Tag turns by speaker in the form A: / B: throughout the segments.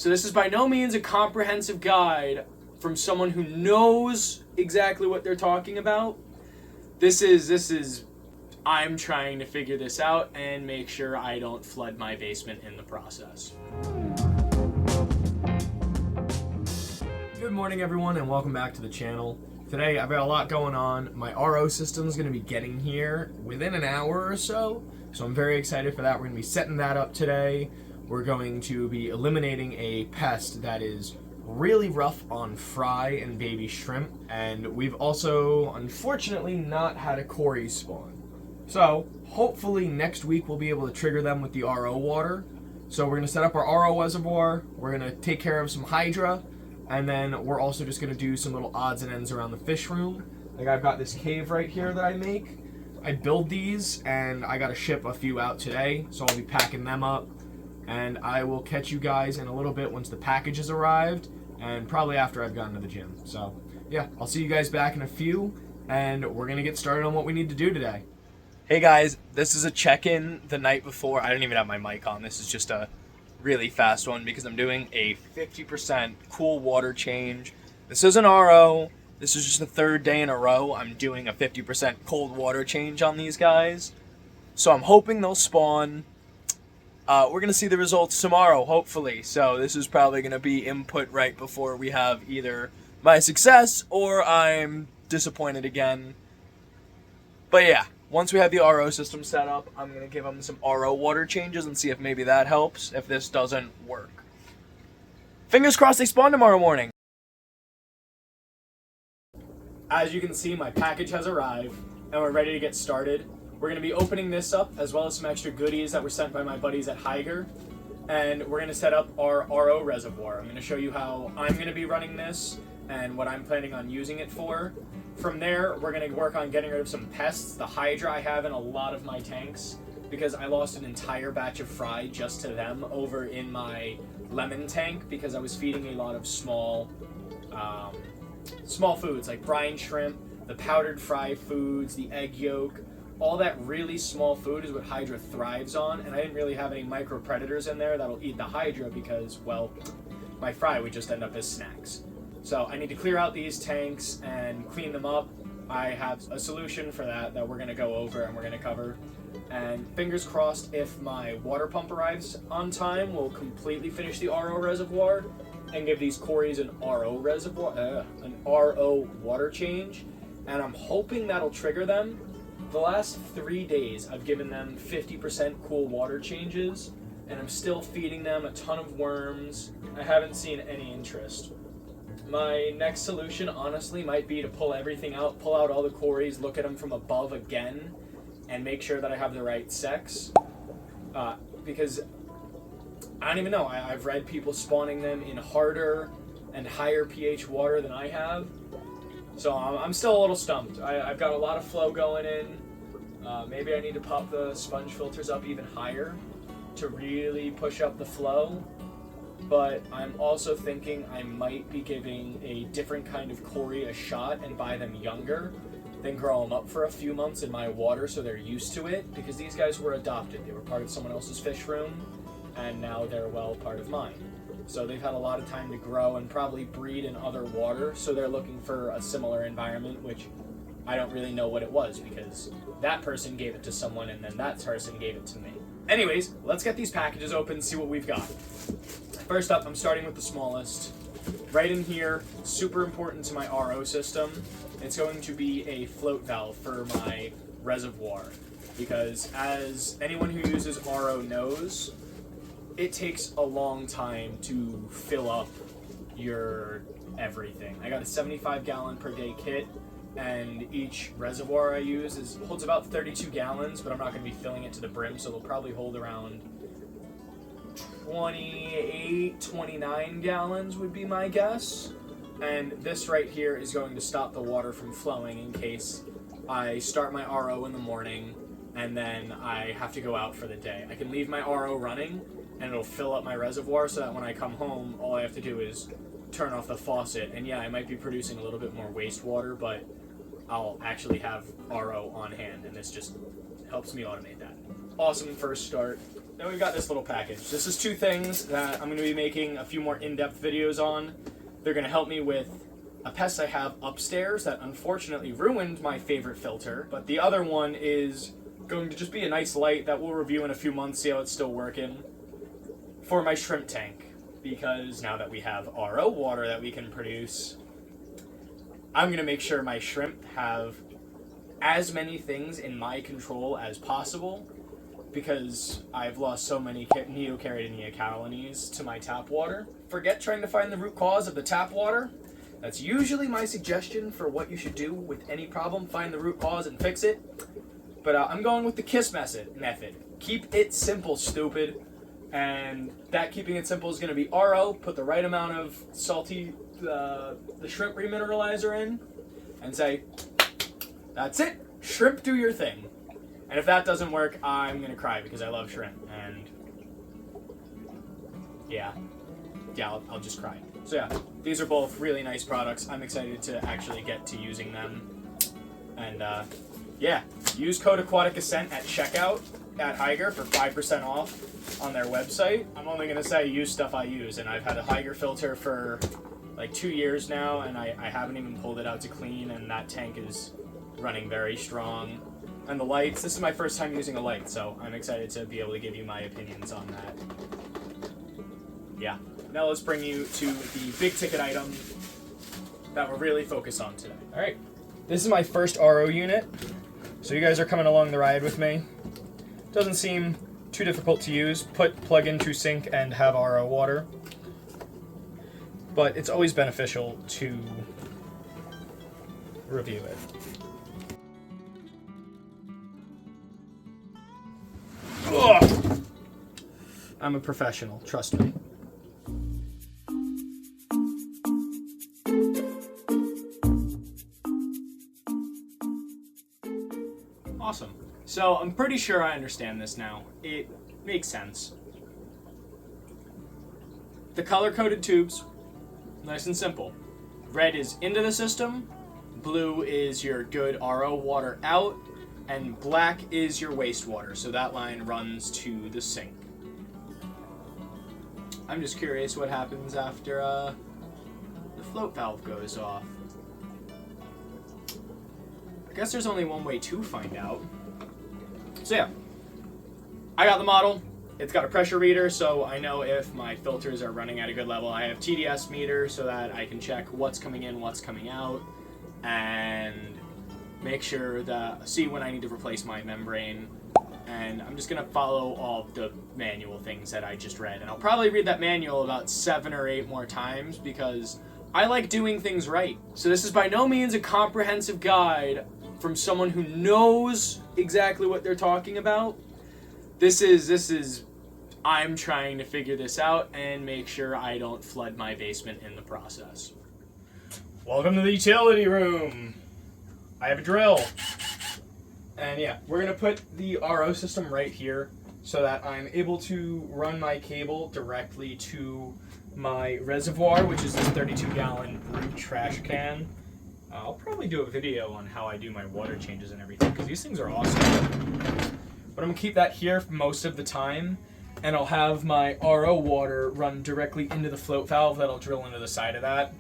A: So this is by no means a comprehensive guide from someone who knows exactly what they're talking about. This is I'm trying to figure this out and make sure I don't flood my basement in the process. Good morning, everyone, and welcome back to the channel. Today I've got a lot going on. My RO system is going to be getting here within an hour or so I'm very excited for that. We're going to be setting that up today. We're going to be eliminating a pest that is really rough on fry and baby shrimp, and we've also unfortunately not had a Cory spawn. So hopefully next week we'll be able to trigger them with the RO water. So we're going to set up our RO reservoir, we're going to take care of some Hydra, and then we're also just going to do some little odds and ends around the fish room. Like I've got this cave right here that I make. I build these and I got to ship a few out today, so I'll be packing them up. And I will catch you guys in a little bit once the package has arrived, and probably after I've gotten to the gym. So yeah, I'll see you guys back in a few, and we're going to get started on what we need to do today. Hey guys, this is a check-in the night before. I don't even have my mic on. This is just a really fast one because I'm doing a 50% cool water change. This isn't RO. This is just the third day in a row I'm doing a 50% cold water change on these guys. So I'm hoping they'll spawn. We're going to see the results tomorrow, hopefully. So this is probably going to be input right before we have either my success or I'm disappointed again. But yeah, once we have the RO system set up, I'm going to give them some RO water changes and see if maybe that helps if this doesn't work. Fingers crossed they spawn tomorrow morning. As you can see, my package has arrived and we're ready to get started. We're going to be opening this up as well as some extra goodies that were sent by my buddies at Hydra. And we're going to set up our RO reservoir. I'm going to show you how I'm going to be running this and what I'm planning on using it for. From there, we're going to work on getting rid of some pests. The Hydra I have in a lot of my tanks because I lost an entire batch of fry just to them over in my lemon tank because I was feeding a lot of small foods like brine shrimp, the powdered fry foods, the egg yolk. All that really small food is what Hydra thrives on, and I didn't really have any micro predators in there that'll eat the Hydra because, well, my fry would just end up as snacks. So I need to clear out these tanks and clean them up. I have a solution for that we're going to go over and we're going to cover. And fingers crossed, if my water pump arrives on time, we'll completely finish the RO reservoir and give these Corys an RO water change. And I'm hoping that'll trigger them. The last 3 days, I've given them 50% cool water changes, and I'm still feeding them a ton of worms. I haven't seen any interest. My next solution, honestly, might be to pull everything out, pull out all the Corys, look at them from above again, and make sure that I have the right sex. Because I don't even know. I've read people spawning them in harder and higher pH water than I have. So I'm still a little stumped. I've got a lot of flow going in. Maybe I need to pop the sponge filters up even higher to really push up the flow. But I'm also thinking I might be giving a different kind of Cory a shot and buy them younger, then grow them up for a few months in my water so they're used to it. Because these guys were adopted. They were part of someone else's fish room, and now they're, well, part of mine. So they've had a lot of time to grow and probably breed in other water, so they're looking for a similar environment, which I don't really know what it was because that person gave it to someone and then that person gave it to me. Anyways, let's get these packages open and see what we've got. First up, I'm starting with the smallest. Right in here, super important to my RO system, it's going to be a float valve for my reservoir because as anyone who uses RO knows, it takes a long time to fill up your everything. I got a 75 gallon per day kit, and each reservoir I use holds about 32 gallons, but I'm not going to be filling it to the brim, so it'll probably hold around 28, 29 gallons would be my guess. And this right here is going to stop the water from flowing in case I start my RO in the morning and then I have to go out for the day. I can leave my RO running and it'll fill up my reservoir so that when I come home, all I have to do is turn off the faucet. And yeah, I might be producing a little bit more wastewater, but I'll actually have RO on hand, and this just helps me automate that. Awesome first start. Then we've got this little package. This is 2 things that I'm going to be making a few more in-depth videos on. They're going to help me with a pest I have upstairs that unfortunately ruined my favorite filter. But the other one is going to just be a nice light that we'll review in a few months, see how it's still working, for my shrimp tank. Because now that we have RO water that we can produce, I'm going to make sure my shrimp have as many things in my control as possible, because I've lost so many neocaridinea colonies to my tap water. Forget trying to find the root cause of the tap water. That's usually my suggestion for what you should do with any problem. Find the root cause and fix it. But I'm going with the KISS method. Keep it simple, stupid. And that keeping it simple is going to be RO, put the right amount of salty, the shrimp remineralizer in, and say, that's it, shrimp, do your thing. And if that doesn't work, I'm going to cry because I love shrimp, and yeah, I'll just cry. So yeah, these are both really nice products. I'm excited to actually get to using them. And yeah, use code Aquatic Ascent at checkout at Hydra for 5% off on their website. I'm only going to say use stuff I use, and I've had a Hydra filter for like 2 years now, and I haven't even pulled it out to clean, and that tank is running very strong. And the lights, this is my first time using a light, so I'm excited to be able to give you my opinions on that. Yeah. Now let's bring you to the big ticket item that we're really focused on today. Alright, this is my first RO unit, so you guys are coming along the ride with me. Doesn't seem too difficult to use. Plug into sink and have RO water. But it's always beneficial to review it. Ugh. I'm a professional, trust me. Awesome. So I'm pretty sure I understand this now. It makes sense. The color-coded tubes, nice and simple. Red is into the system, blue is your good RO water out, and black is your wastewater, so that line runs to the sink. I'm just curious what happens after the float valve goes off. I guess there's only one way to find out. So yeah, I got the model. It's got a pressure reader, so I know if my filters are running at a good level. I have TDS meter so that I can check what's coming in, what's coming out, and make sure that, see when I need to replace my membrane. And I'm just gonna follow all the manual things that I just read. And I'll probably read that manual about 7 or 8 more times because I like doing things right. So this is by no means a comprehensive guide from someone who knows exactly what they're talking about. This is I'm trying to figure this out and make sure I don't flood my basement in the process. Welcome to the utility room. I have a drill. And yeah, we're gonna put the RO system right here so that I'm able to run my cable directly to my reservoir, which is this 32-gallon brute trash can. I'll probably do a video on how I do my water changes and everything, because these things are awesome. But I'm gonna keep that here for most of the time, and I'll have my RO water run directly into the float valve that'll drill into the side of that.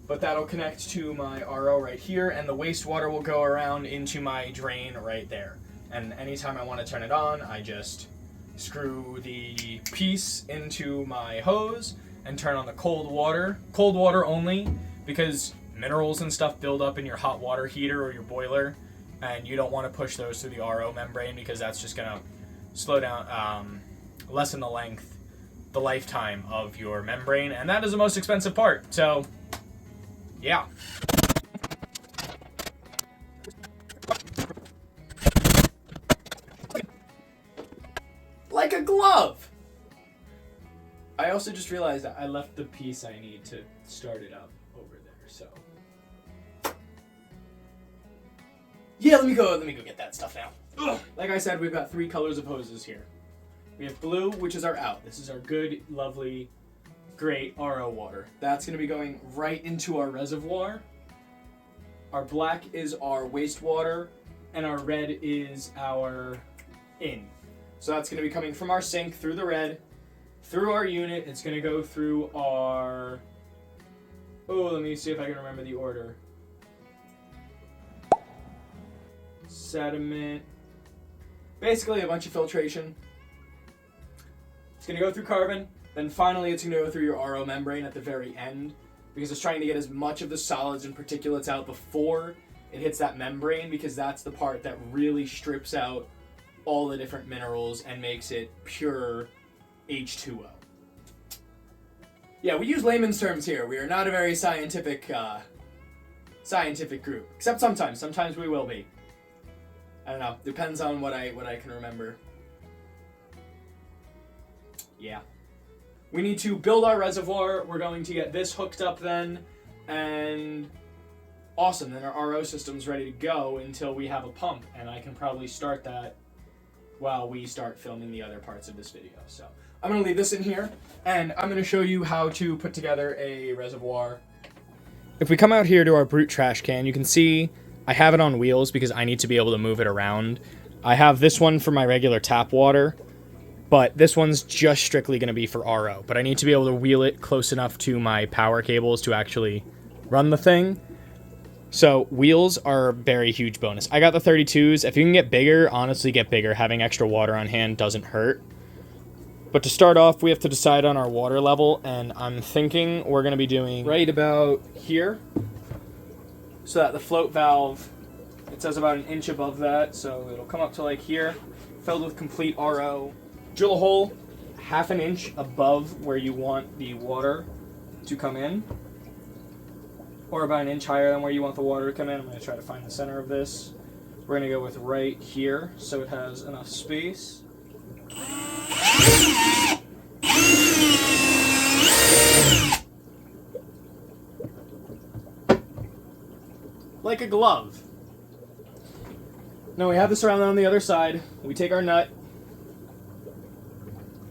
A: But that'll connect to my RO right here, and the wastewater will go around into my drain right there. And anytime I want to turn it on, I just screw the piece into my hose and turn on the cold water only, because minerals and stuff build up in your hot water heater or your boiler, and you don't want to push those through the RO membrane because that's just going to slow down, lessen the lifetime of your membrane, and that is the most expensive part. So yeah. Like a glove! I also just realized that I left the piece I need to start it up over there, so. Yeah, let me go get that stuff now. Ugh. Like I said, we've got 3 colors of hoses here. We have blue, which is our out. This is our good, lovely, great RO water. That's going to be going right into our reservoir. Our black is our wastewater, and our red is our in. So that's going to be coming from our sink through the red, through our unit. It's going to go through our... Oh, let me see if I can remember the order. Sediment. Basically a bunch of filtration. It's going to go through carbon. Then finally it's going to go through your RO membrane at the very end, because it's trying to get as much of the solids and particulates out before it hits that membrane, because that's the part that really strips out all the different minerals and makes it pure H2O. Yeah, we use layman's terms here. We are not a very scientific group, except sometimes. Sometimes we will be. I don't know. Depends on what I can remember. Yeah. We need to build our reservoir. We're going to get this hooked up then, and awesome. Then our RO system's ready to go until we have a pump, and I can probably start that while we start filming the other parts of this video. So I'm going to leave this in here, and I'm going to show you how to put together a reservoir. If we come out here to our brute trash can, you can see I have it on wheels because I need to be able to move it around. I have this one for my regular tap water, but this one's just strictly going to be for RO. But I need to be able to wheel it close enough to my power cables to actually run the thing. So wheels are a very huge bonus. I got the 32s. If you can get bigger, honestly get bigger. Having extra water on hand doesn't hurt. But to start off, we have to decide on our water level, and I'm thinking we're going to be doing right about here, so that the float valve, it says about an inch above that, so it'll come up to like here, filled with complete RO. Drill a hole half an inch above where you want the water to come in, or about an inch higher than where you want the water to come in. I'm going to try to find the center of this. We're going to go with right here, so it has enough space. Like a glove. Now we have this around on the other side. We take our nut.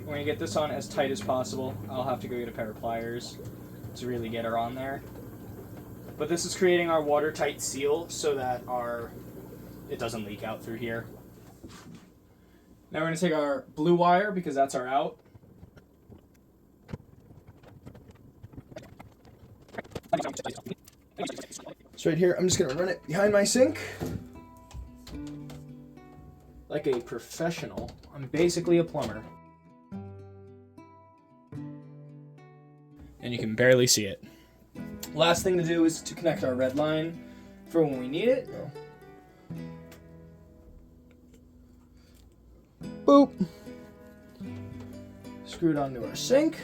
A: We're going to get this on as tight as possible. I'll have to go get a pair of pliers to really get her on there. But this is creating our watertight seal so that it doesn't leak out through here. Now we're going to take our blue wire, because that's our out. So right here, I'm just going to run it behind my sink. Like a professional. I'm basically a plumber. And you can barely see it. Last thing to do is to connect our red line for when we need it. Boop. Screw it onto our sink.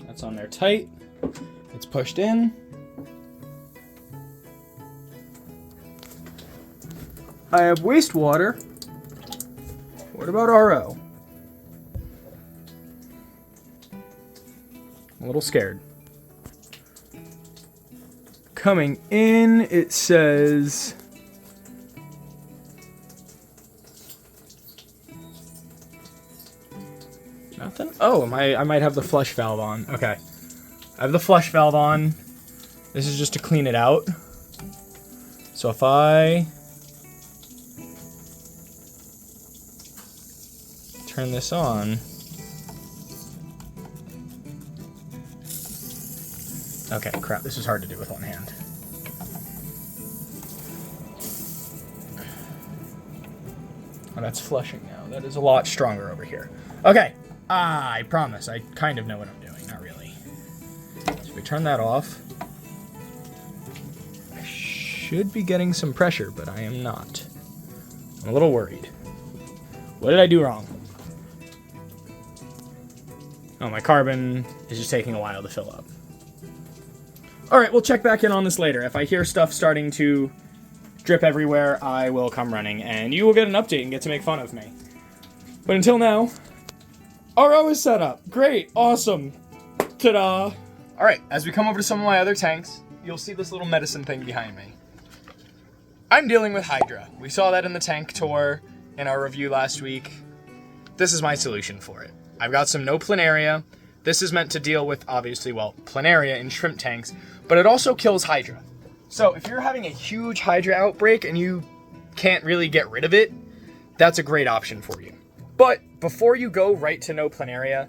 A: That's on there tight. It's pushed in. I have wastewater. What about RO? I'm a little scared. Coming in, it says nothing. Oh, I might have the flush valve on. Okay. I have the flush valve on. This is just to clean it out. So if I turn this on. Okay, crap, this is hard to do with one hand. Oh, that's flushing now. That is a lot stronger over here. Okay, I promise, I kind of know what I'm doing, not really. So if we turn that off, I should be getting some pressure, but I am not. I'm a little worried. What did I do wrong? Oh, my carbon is just taking a while to fill up. Alright, we'll check back in on this later. If I hear stuff starting to drip everywhere, I will come running, and you will get an update and get to make fun of me. But until now, RO is set up. Great, awesome. Ta-da! Alright, as we come over to some of my other tanks, you'll see this little medicine thing behind me. I'm dealing with Hydra. We saw that in the tank tour.
B: in our review last week, this is my solution for it. I've got some no planaria. This is meant to deal with, obviously, well, planaria in shrimp tanks, but it also kills Hydra. So if you're having a huge Hydra outbreak and you can't really get rid of it, that's a great option for you. But before you go right to no planaria,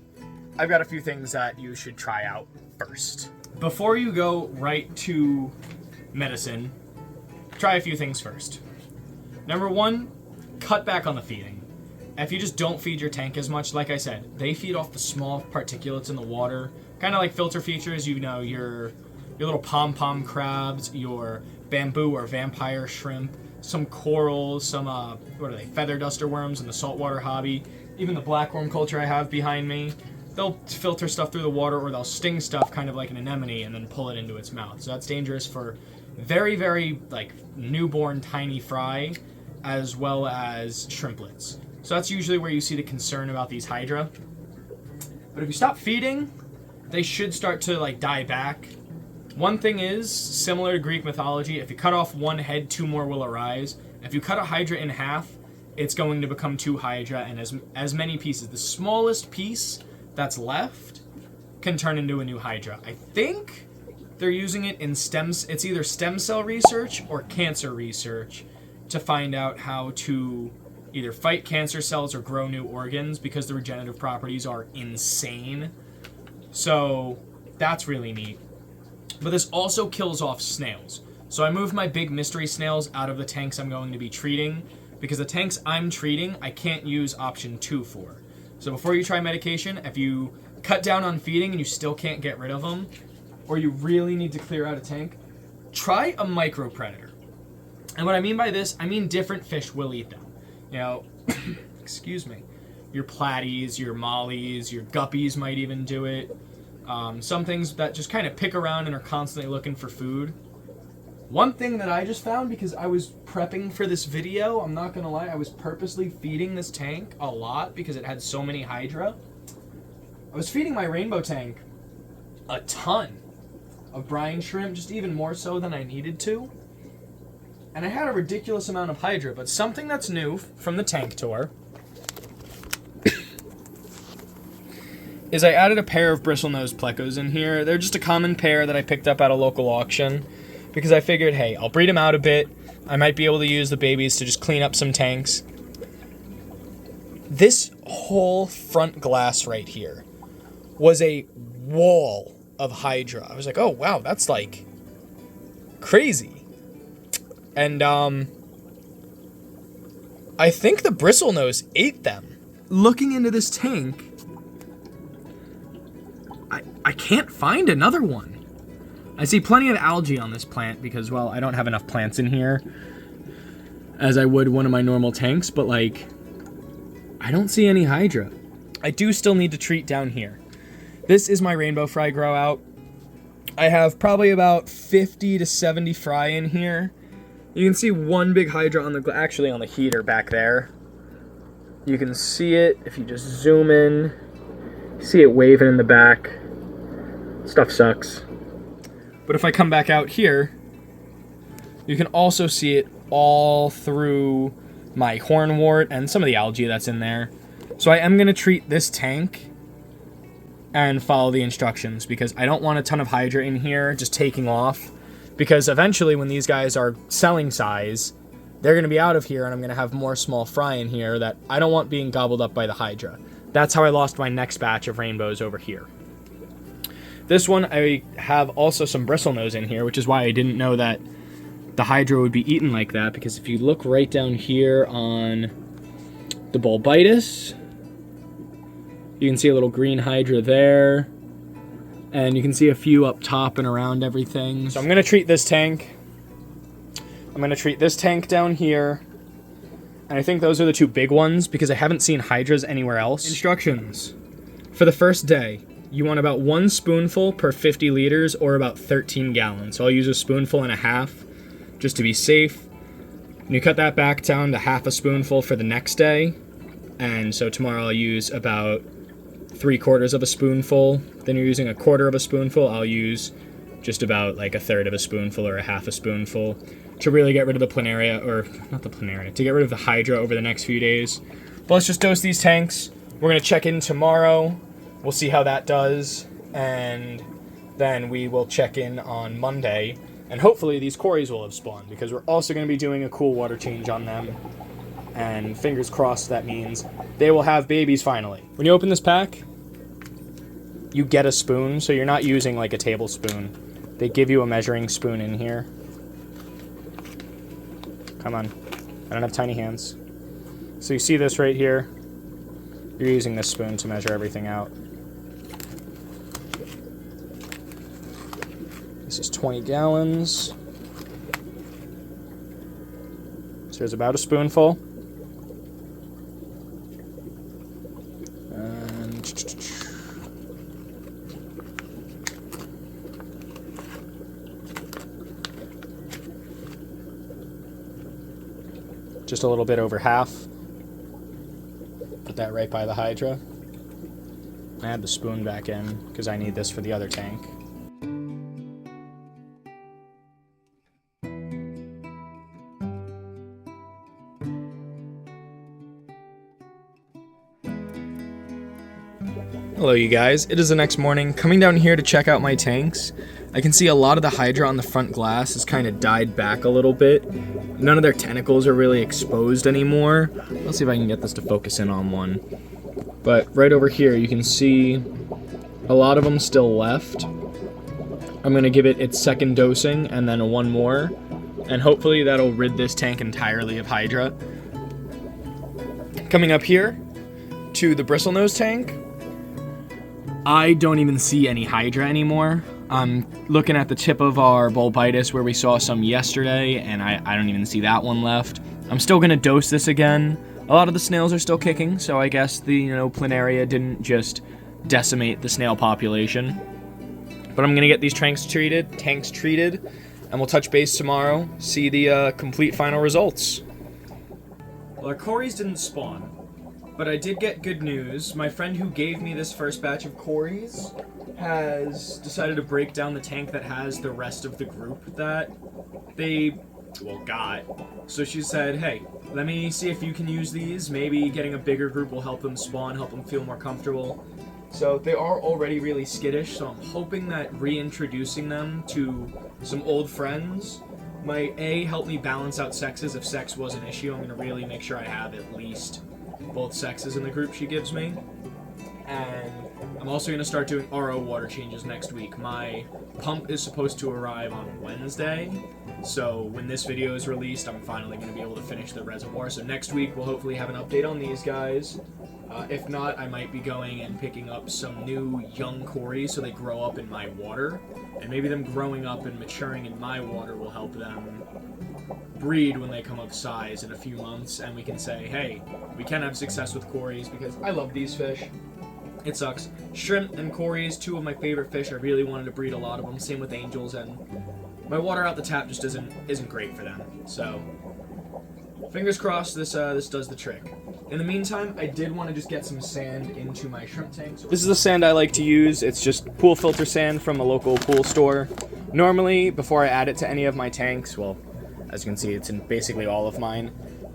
B: I've got a few things that you should try out first. Before you go right to medicine, try a few things first. Number one, cut back on the feeding. If you just don't feed your tank as much, like I said, they feed off the small particulates in the water, kind of like filter features, you know, your little pom-pom crabs, your bamboo or vampire shrimp, some corals, some, what are they, feather duster worms in the saltwater hobby, even the blackworm culture I have behind me. They'll filter stuff through the water, or they'll sting stuff kind of like an anemone and then pull it into its mouth. So that's dangerous for very, very, like, newborn tiny fry, as well as shrimplets. So that's usually where you see the concern about these Hydra. But if you stop feeding, they should start to, like, die back. One thing is, similar to Greek mythology, if you cut off one head, two more will arise. If you cut a Hydra in half, it's going to become two Hydra, and as many pieces. The smallest piece that's left can turn into a new Hydra. I think they're using it in it's either stem cell research or cancer research to find out how to either fight cancer cells or grow new organs, because the regenerative properties are insane. So that's really neat. But this also kills off snails. So I moved my big mystery snails out of the tanks I'm going to be treating, because the tanks I'm treating, I can't use option 2 for. So before you try medication, if you cut down on feeding and you still can't get rid of them, or you really need to clear out a tank, try a micro predator. And what I mean by this, I mean different fish will eat them. You know, excuse me, your platies, your mollies, your guppies might even do it. Some things that just kind of pick around and are constantly looking for food. One thing that I just found, because I was prepping for this video, I'm not gonna lie, I was purposely feeding this tank a lot because it had so many Hydra. I was feeding my rainbow tank a ton of brine shrimp, just even more so than I needed to. And I had a ridiculous amount of Hydra, but something that's new from the tank tour is I added a pair of bristlenose plecos in here. They're just a common pair that I picked up at a local auction because I figured, hey, I'll breed them out a bit. I might be able to use the babies to just clean up some tanks. This whole front glass right here was a wall of Hydra. I was like, oh, wow, that's like crazy. And I think the bristlenose ate them. Looking into this tank, I can't find another one. I see plenty of algae on this plant because, well, I don't have enough plants in here as I would one of my normal tanks, but, like, I don't see any Hydra. I do still need to treat down here. This is my rainbow fry grow out. I have probably about 50 to 70 fry in here. You can see one big Hydra on actually on the heater back there. You can see it if you just zoom in. You see it waving in the back. Stuff sucks. But if I come back out here, you can also see it all through my hornwort and some of the algae that's in there. So I am going to treat this tank and follow the instructions because I don't want a ton of Hydra in here just taking off. Because eventually when these guys are selling size, they're going to be out of here and I'm going to have more small fry in here that I don't want being gobbled up by the Hydra. That's how I lost my next batch of rainbows over here. This one, I have also some bristlenose in here, which is why I didn't know that the Hydra would be eaten like that, because if you look right down here on the bulbitis, you can see a little green Hydra there, and you can see a few up top and around everything. So I'm going to treat this tank. I'm going to treat this tank down here, and I think those are the two big ones, because I haven't seen Hydras anywhere else. Instructions. For the first day, you want about 1 spoonful per 50 liters, or about 13 gallons. So I'll use a spoonful and a half, just to be safe. And you cut that back down to half a spoonful for the next day. And so tomorrow I'll use about 3/4 of a spoonful. Then you're using 1/4 of a spoonful. I'll use just about like 1/3 of a spoonful or a half a spoonful. to really get rid of the planaria, or not the planaria, to get rid of the Hydra over the next few days. But let's just dose these tanks. We're going to check in tomorrow. We'll see how that does. And then we will check in on Monday. And hopefully these Corys will have spawned, because we're also going to be doing a cool water change on them. And fingers crossed that means they will have babies finally. When you open this pack, you get a spoon, so you're not using like a tablespoon. They give you a measuring spoon in here. Come on. I don't have tiny hands. So you see this right here. You're using this spoon to measure everything out. This is 20 gallons. So there's about a spoonful. And just a little bit over half. Put that right by the Hydra. Add the spoon back in, because I need this for the other tank. Hello you guys, it is the next morning, coming down here to check out my tanks. I can see a lot of the Hydra on the front glass has kind of died back a little bit. None of their tentacles are really exposed anymore. Let's see if I can get this to focus in on one. But right over here you can see a lot of them still left. I'm going to give it its second dosing and then one more. And hopefully that'll rid this tank entirely of Hydra. Coming up here to the bristlenose tank. I don't even see any Hydra anymore. I'm looking at the tip of our bulbitis where we saw some yesterday, and I don't even see that one left. I'm still going to dose this again. A lot of the snails are still kicking, so I guess the planaria didn't just decimate the snail population. But I'm going to get these tanks treated, and we'll touch base tomorrow, see the complete final results. Well, our Corys didn't spawn. But I did get good news. My friend who gave me this first batch of Corys has decided to break down the tank that has the rest of the group that they, got. So she said, hey, let me see if you can use these. Maybe getting a bigger group will help them spawn, help them feel more comfortable. So they are already really skittish, so I'm hoping that reintroducing them to some old friends might, A, help me balance out sexes. If sex was an issue, I'm going to really make sure I have at least both sexes in the group she gives me. And I'm also going to start doing RO water changes next week. My pump is supposed to arrive on Wednesday, so when this video is released, I'm finally going to be able to finish the reservoir. So next week, we'll hopefully have an update on these guys. If not, I might be going and picking up some new young Corys so they grow up in my water. And maybe them growing up and maturing in my water will help them breed when they come of size in a few months, and we can say, hey, we can have success with Corys, because I love these fish. It sucks. Shrimp and Corys, two of my favorite fish. I really wanted to breed a lot of them. Same with angels, and my water out the tap just isn't great for them. So fingers crossed this does the trick. In the meantime, I did want to just get some sand into my shrimp tanks. This is the sand I like to use. It's just pool filter sand from a local pool store. Normally, before I add it to any of my tanks, well, as you can see, it's in basically all of mine,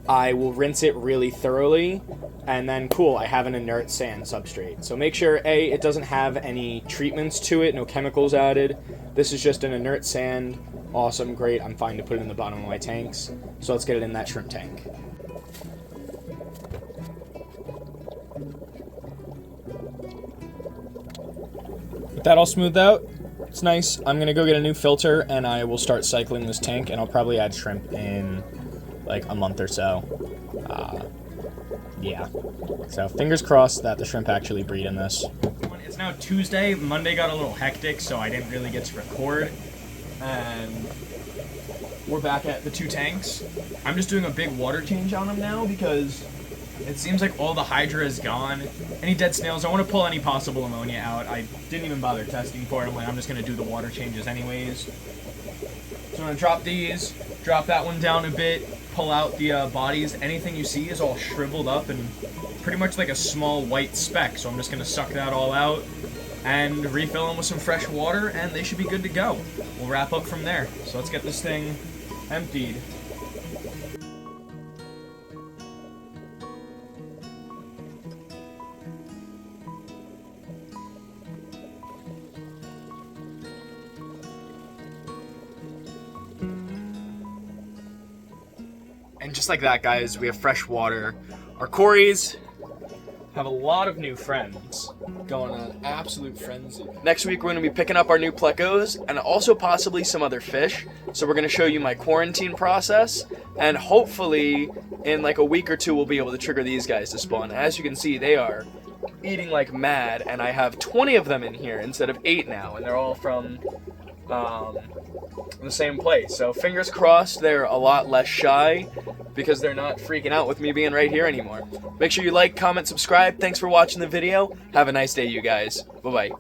B: I will rinse it really thoroughly, and then, I have an inert sand substrate. So make sure, A, it doesn't have any treatments to it, no chemicals added. This is just an inert sand. Awesome, great, I'm fine to put it in the bottom of my tanks. So let's get it in that shrimp tank. With that all smoothed out, it's nice. I'm gonna go get a new filter and I will start cycling this tank, and I'll probably add shrimp in like a month or so. Yeah. So fingers crossed that the shrimp actually breed in this. It's now Tuesday. Monday got a little hectic, so I didn't really get to record. And we're back at the two tanks. I'm just doing a big water change on them now because it seems like all the Hydra is gone. Any dead snails, I want to pull any possible ammonia out. I didn't even bother testing for it. I'm just going to do the water changes anyways. So I'm going to drop these, drop that one down a bit, pull out the bodies. Anything you see is all shriveled up and pretty much like a small white speck. So I'm just going to suck that all out and refill them with some fresh water, and they should be good to go. We'll wrap up from there. So let's get this thing emptied. And just like that, guys, we have fresh water. Our Corys have a lot of new friends.
A: Going on an absolute frenzy.
B: Next week, we're going to be picking up our new plecos and also possibly some other fish. So we're going to show you my quarantine process, and hopefully in like a week or two, we'll be able to trigger these guys to spawn. As you can see, they are eating like mad, and I have 20 of them in here instead of 8 now, and they're all from the same place. So fingers crossed they're a lot less shy because they're not freaking out with me being right here anymore. Make sure you like, comment, subscribe. Thanks for watching the video. Have a nice day, you guys. Bye-bye.